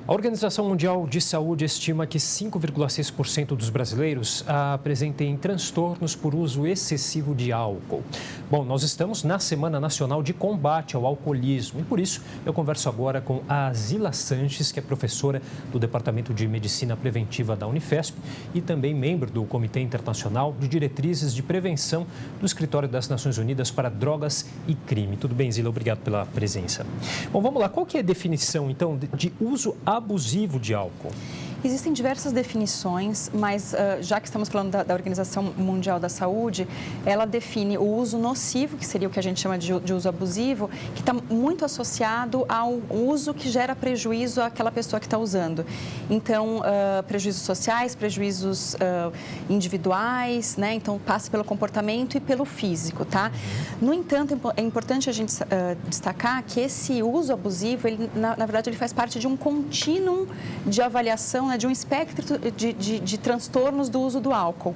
A Organização Mundial de Saúde estima que 5,6% dos brasileiros apresentem transtornos por uso excessivo de álcool. Bom, nós estamos na Semana Nacional de Combate ao Alcoolismo e por isso eu converso agora com a Zila Sanches, que é professora do Departamento de Medicina Preventiva da Unifesp e também membro do Comitê Internacional de Diretrizes de Prevenção do Escritório das Nações Unidas para Drogas e Crime. Tudo bem, Zila? Obrigado pela presença. Bom, vamos lá. Qual que é a definição, então, de uso abusivo de álcool? Existem diversas definições, mas já que estamos falando da Organização Mundial da Saúde, ela define o uso nocivo, que seria o que a gente chama de uso abusivo, que está muito associado ao uso que gera prejuízo àquela pessoa que está usando. Então, prejuízos sociais, prejuízos individuais, né? Então, passa pelo comportamento e pelo físico, tá? No entanto, é importante a gente destacar que esse uso abusivo, ele, na verdade, ele faz parte de um contínuo de avaliação, né, de um espectro de transtornos do uso do álcool.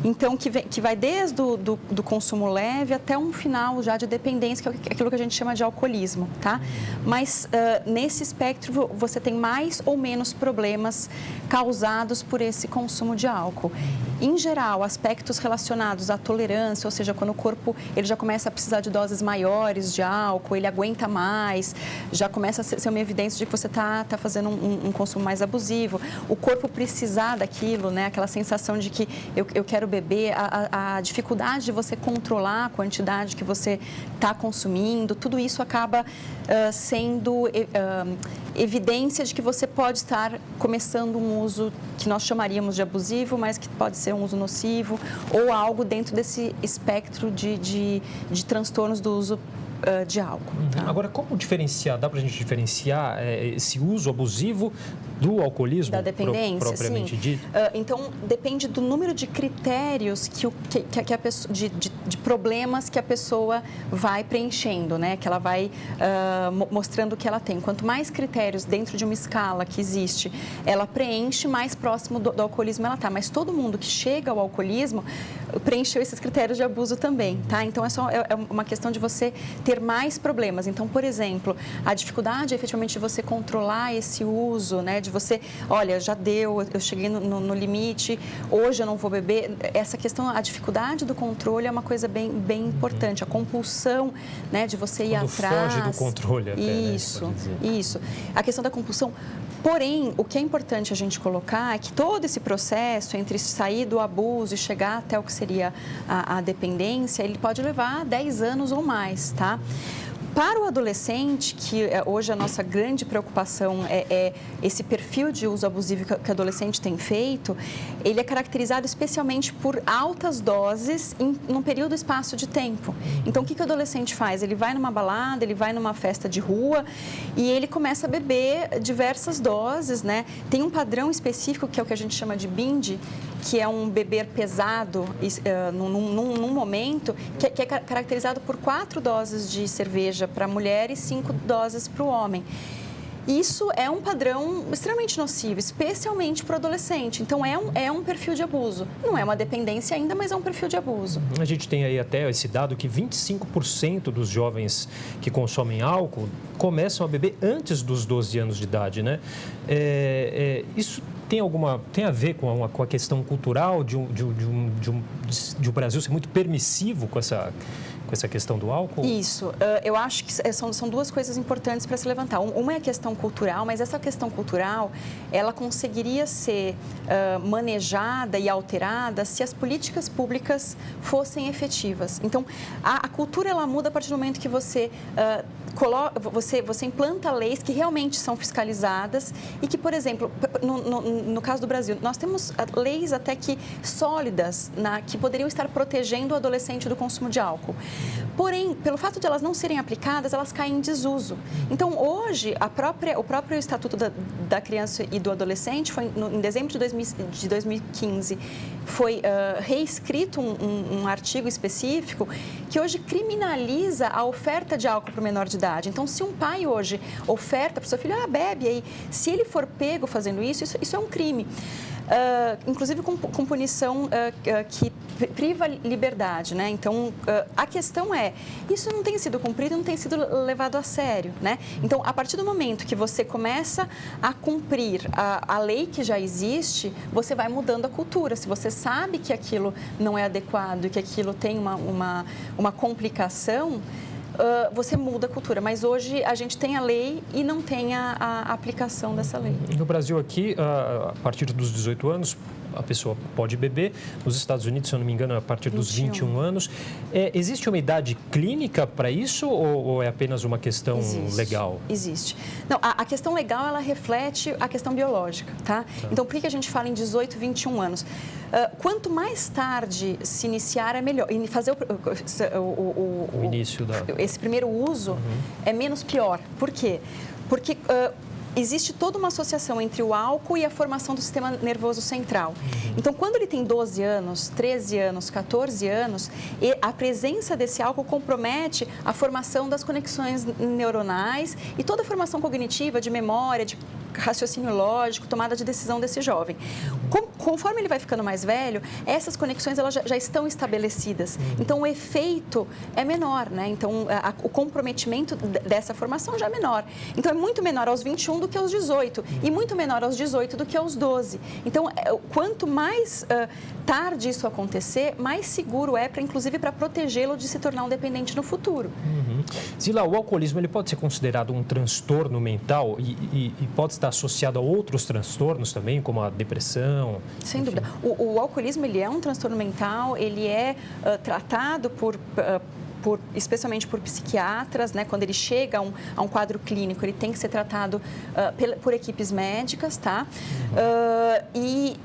Então, que vai desde do consumo leve até um final já de dependência, que é aquilo que a gente chama de alcoolismo, tá? Mas nesse espectro você tem mais ou menos problemas causados por esse consumo de álcool. Em geral, aspectos relacionados à tolerância, ou seja, quando o corpo ele já começa a precisar de doses maiores de álcool, ele aguenta mais, já começa a ser uma evidência de que você está fazendo um consumo mais abusivo. O corpo precisar daquilo, né? Aquela sensação de que eu quero beber, a dificuldade de você controlar a quantidade que você está consumindo, tudo isso acaba sendo evidência de que você pode estar começando um uso que nós chamaríamos de abusivo, mas que pode ser um uso nocivo ou algo dentro desse espectro de transtornos do uso de álcool. Tá? Agora, como diferenciar? Dá para a gente diferenciar esse uso abusivo do alcoolismo? Da dependência, propriamente dito? Então, depende do número de critérios que a pessoa, de problemas que a pessoa vai preenchendo, né? Que ela vai mostrando que ela tem. Quanto mais critérios dentro de uma escala que existe, ela preenche, mais próximo do alcoolismo ela está. Mas todo mundo que chega ao alcoolismo preencheu esses critérios de abuso também, tá? Então, é uma questão de você ter mais problemas. Então, por exemplo, a dificuldade efetivamente de você controlar esse uso, né? De você, olha, já deu, eu cheguei no limite, hoje eu não vou beber. Essa questão, a dificuldade do controle é uma coisa bem importante. A compulsão, né? De você ir atrás. Foge do controle até, isso, né? Isso. A questão da compulsão. Porém, o que é importante a gente colocar é que todo esse processo entre sair do abuso e chegar até o que seria a dependência, ele pode levar 10 anos ou mais, tá? Para o adolescente, que hoje a nossa grande preocupação é esse perfil de uso abusivo que o adolescente tem feito, ele é caracterizado especialmente por altas doses num período e espaço de tempo. Então, o que o adolescente faz? Ele vai numa balada, ele vai numa festa de rua e ele começa a beber diversas doses, né? Tem um padrão específico que é o que a gente chama de binge, que é um beber pesado num momento, que é caracterizado por 4 doses de cerveja para a mulher e 5 doses para o homem. Isso é um padrão extremamente nocivo, especialmente para o adolescente. Então, é um perfil de abuso. Não é uma dependência ainda, mas é um perfil de abuso. A gente tem aí até esse dado que 25% dos jovens que consomem álcool começam a beber antes dos 12 anos de idade, né? Isso tem a ver com a questão cultural de o Brasil ser muito permissivo com essa questão do álcool? Isso. Eu acho que são duas coisas importantes para se levantar. Uma é a questão cultural, mas essa questão cultural, ela conseguiria ser manejada e alterada se as políticas públicas fossem efetivas. Então, a cultura, ela muda a partir do momento que você implanta leis que realmente são fiscalizadas e que, por exemplo, no caso do Brasil, nós temos leis até que sólidas que poderiam estar protegendo o adolescente do consumo de álcool. Porém, pelo fato de elas não serem aplicadas, elas caem em desuso. Então, hoje, o próprio Estatuto da Criança e do Adolescente, em dezembro de 2015, foi reescrito um artigo específico que hoje criminaliza a oferta de álcool para o menor de idade. Então, se um pai hoje oferta para o seu filho, bebe aí, se ele for pego fazendo isso é um crime. Inclusive com punição que priva liberdade, né? Então, a questão é, isso não tem sido cumprido, não tem sido levado a sério, né? Então, a partir do momento que você começa a cumprir a lei que já existe, você vai mudando a cultura. Se você sabe que aquilo não é adequado e que aquilo tem uma complicação, você muda a cultura. Mas hoje a gente tem a lei e não tem a aplicação dessa lei. No Brasil aqui, a partir dos 18 anos, a pessoa pode beber. Nos Estados Unidos, se eu não me engano, a partir dos 21 anos. Existe uma idade clínica para isso ou é apenas uma questão legal? Existe. Não, a questão legal, ela reflete a questão biológica, tá? Então, por que a gente fala em 18, 21 anos? Quanto mais tarde se iniciar, é melhor. E fazer o início esse primeiro uso é menos pior. Por quê? Porque existe toda uma associação entre o álcool e a formação do sistema nervoso central. Então, quando ele tem 12 anos, 13 anos, 14 anos, a presença desse álcool compromete a formação das conexões neuronais e toda a formação cognitiva, de memória, de raciocínio lógico, tomada de decisão desse jovem. Conforme ele vai ficando mais velho, essas conexões elas já estão estabelecidas. Então, o efeito é menor, né? Então, o comprometimento dessa formação já é menor. Então, é muito menor aos 21 do que aos 18 e muito menor aos 18 do que aos 12. Então, quanto mais tarde isso acontecer, mais seguro é, inclusive, para protegê-lo de se tornar um dependente no futuro. Zila, o alcoolismo ele pode ser considerado um transtorno mental e pode estar associado a outros transtornos também, como a depressão? Sem dúvida. O alcoolismo ele é um transtorno mental, ele é tratado especialmente por psiquiatras, né? Quando ele chega a um quadro clínico, ele tem que ser tratado por equipes médicas, tá? E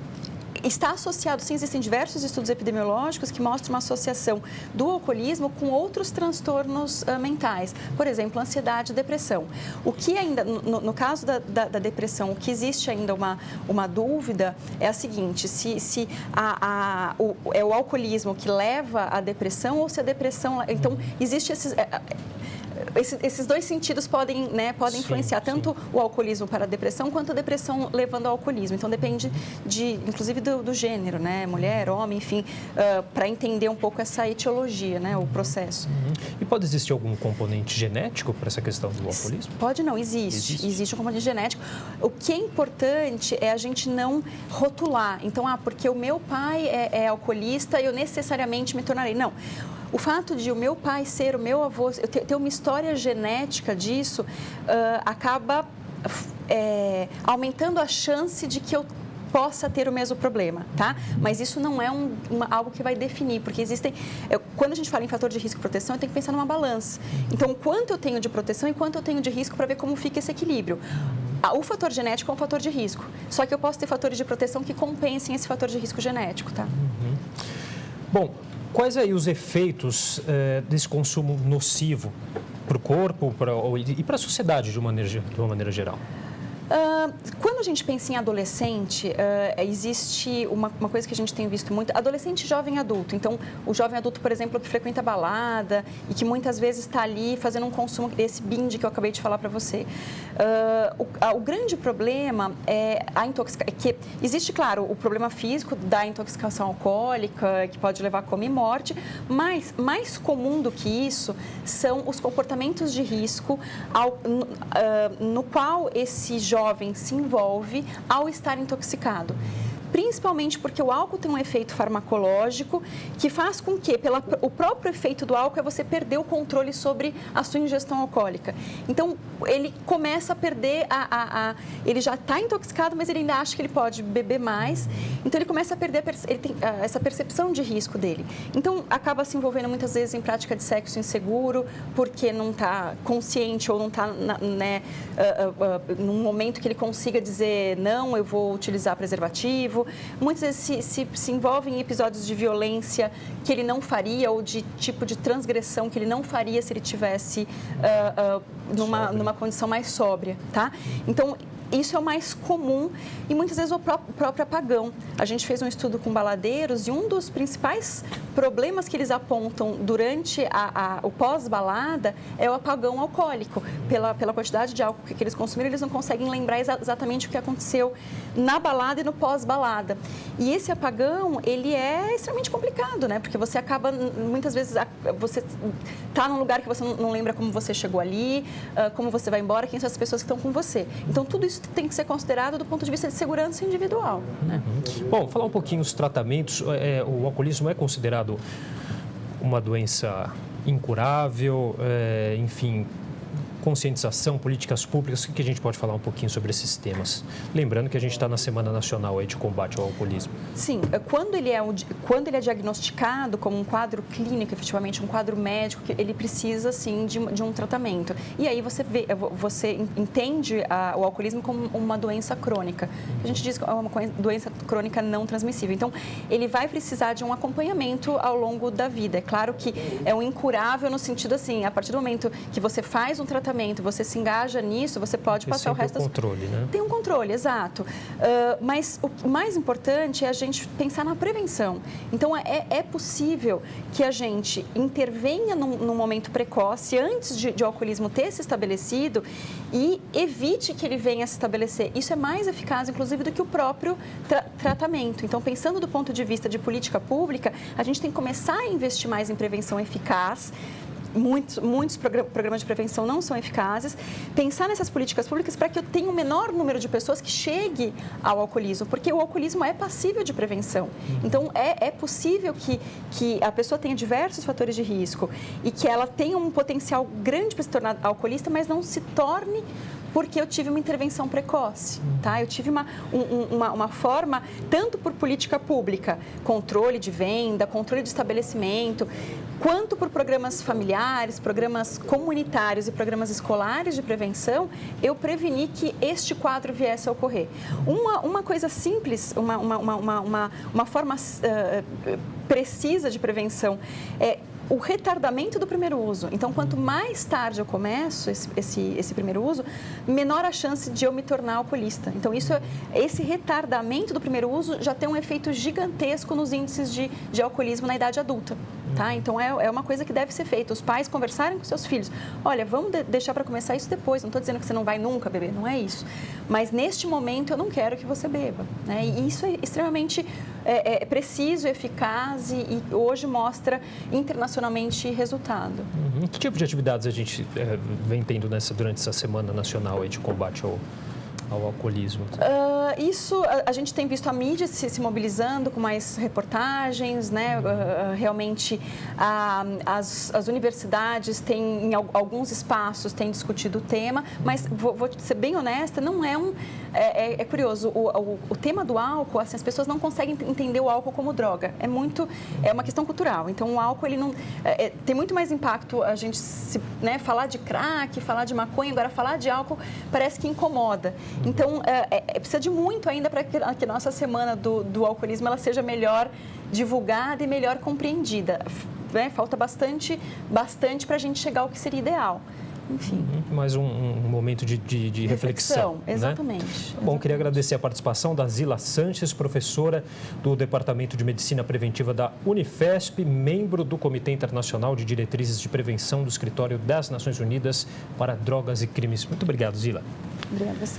está associado, sim, existem diversos estudos epidemiológicos que mostram uma associação do alcoolismo com outros transtornos mentais, por exemplo, ansiedade e depressão. O que ainda, no caso da depressão, o que existe ainda uma dúvida é a seguinte, se é o alcoolismo que leva à depressão ou se a depressão... Então, existe esses dois sentidos podem influenciar tanto o alcoolismo para a depressão quanto a depressão levando ao alcoolismo. Então, depende inclusive do gênero, né? Mulher, homem, enfim, para entender um pouco essa etiologia, né? O processo. E pode existir algum componente genético para essa questão do alcoolismo? Pode não, existe um componente genético. O que é importante é a gente não rotular. Então, porque o meu pai é alcoolista, eu necessariamente me tornarei. Não. O fato de o meu pai ser, o meu avô, eu ter uma história genética disso, acaba aumentando a chance de que eu possa ter o mesmo problema, tá? Mas isso não é algo que vai definir, porque existem... Quando a gente fala em fator de risco e proteção, eu tenho que pensar numa balança. Então, quanto eu tenho de proteção e quanto eu tenho de risco para ver como fica esse equilíbrio. O fator genético é um fator de risco, só que eu posso ter fatores de proteção que compensem esse fator de risco genético, tá? Bom, quais aí os efeitos desse consumo nocivo para o corpo e para a sociedade de uma maneira geral? Quando a gente pensa em adolescente, existe uma coisa que a gente tem visto muito, adolescente, jovem adulto. Então, o jovem adulto, por exemplo, que frequenta balada e que muitas vezes está ali fazendo um consumo desse binge que eu acabei de falar para você. O grande problema é a intoxicação, que existe, claro, o problema físico da intoxicação alcoólica, que pode levar a coma e morte, mas mais comum do que isso são os comportamentos de risco no qual esse jovem se envolve ao estar intoxicado. Principalmente porque o álcool tem um efeito farmacológico que faz com que, o próprio efeito do álcool é você perder o controle sobre a sua ingestão alcoólica. Então, ele começa a perder ele já está intoxicado, mas ele ainda acha que ele pode beber mais. Então, ele começa a perder essa percepção de risco dele. Então, acaba se envolvendo muitas vezes em prática de sexo inseguro, porque não está consciente ou não está num momento que ele consiga dizer, não, eu vou utilizar preservativo. Muitas vezes se envolve em episódios de violência que ele não faria ou de tipo de transgressão que ele não faria se ele tivesse numa condição mais sóbria, tá? Então, isso é o mais comum e muitas vezes o próprio apagão. A gente fez um estudo com baladeiros e um dos principais problemas que eles apontam durante o pós-balada é o apagão alcoólico. Pela quantidade de álcool que eles consumiram, eles não conseguem lembrar exatamente o que aconteceu na balada e no pós-balada. E esse apagão, ele é extremamente complicado, né? Porque você acaba, muitas vezes, você está num lugar que você não lembra como você chegou ali, como você vai embora, quem são as pessoas que estão com você. Então, tudo isso tem que ser considerado do ponto de vista de segurança individual, né? Bom, falar um pouquinho dos tratamentos. O alcoolismo é considerado uma doença incurável, enfim, conscientização, políticas públicas. O que a gente pode falar um pouquinho sobre esses temas? Lembrando que a gente está na Semana Nacional aí de Combate ao Alcoolismo. Sim, quando ele é diagnosticado como um quadro clínico, efetivamente um quadro médico, ele precisa sim de um tratamento. E aí você entende o alcoolismo como uma doença crônica. A gente diz que é uma doença crônica não transmissível. Então, ele vai precisar de um acompanhamento ao longo da vida. É claro que é um incurável no sentido assim, a partir do momento que você faz um tratamento, você se engaja nisso, você pode passar o resto... Tem um controle, né? Tem um controle, exato. Mas o mais importante é a gente pensar na prevenção. Então, é possível que a gente intervenha num momento precoce, antes de o alcoolismo ter se estabelecido, e evite que ele venha a se estabelecer. Isso é mais eficaz, inclusive, do que o próprio tratamento. Então, pensando do ponto de vista de política pública, a gente tem que começar a investir mais em prevenção eficaz. Muitos programas de prevenção não são eficazes. Pensar nessas políticas públicas para que eu tenha o menor número de pessoas que chegue ao alcoolismo, porque o alcoolismo é passível de prevenção. Então, é possível que a pessoa tenha diversos fatores de risco e que ela tenha um potencial grande para se tornar alcoolista, mas não se torne porque eu tive uma intervenção precoce, tá? Eu tive uma forma, tanto por política pública, controle de venda, controle de estabelecimento, quanto por programas familiares, programas comunitários e programas escolares de prevenção, eu preveni que este quadro viesse a ocorrer. Uma coisa simples, uma forma precisa de prevenção é o retardamento do primeiro uso. Então, quanto mais tarde eu começo esse primeiro uso, menor a chance de eu me tornar alcoolista. Então, esse retardamento do primeiro uso já tem um efeito gigantesco nos índices de alcoolismo na idade adulta. Tá? Então, é uma coisa que deve ser feita. Os pais conversarem com seus filhos. Olha, vamos deixar para começar isso depois. Não estou dizendo que você não vai nunca beber, não é isso. Mas, neste momento, eu não quero que você beba. Né? E isso é extremamente preciso, eficaz e hoje mostra internacionalmente resultado. Que tipo de atividades a gente vem tendo durante essa Semana Nacional aí de combate ao alcoolismo? Isso, a gente tem visto a mídia se mobilizando com mais reportagens, né? Realmente, as universidades têm, em alguns espaços, têm discutido o tema, mas vou ser bem honesta, não é é curioso, o tema do álcool, assim, as pessoas não conseguem entender o álcool como droga, é uma questão cultural, então o álcool, ele não, tem muito mais impacto a gente falar de crack, falar de maconha, agora falar de álcool parece que incomoda. Então, precisa de muito ainda para que a nossa semana do alcoolismo ela seja melhor divulgada e melhor compreendida. Falta bastante para a gente chegar ao que seria ideal. Enfim. Mais um momento de reflexão. Exatamente. Né? Bom, queria agradecer a participação da Zila Sanches, professora do Departamento de Medicina Preventiva da Unifesp, membro do Comitê Internacional de Diretrizes de Prevenção do Escritório das Nações Unidas para Drogas e Crimes. Muito obrigado, Zila. Obrigada a você.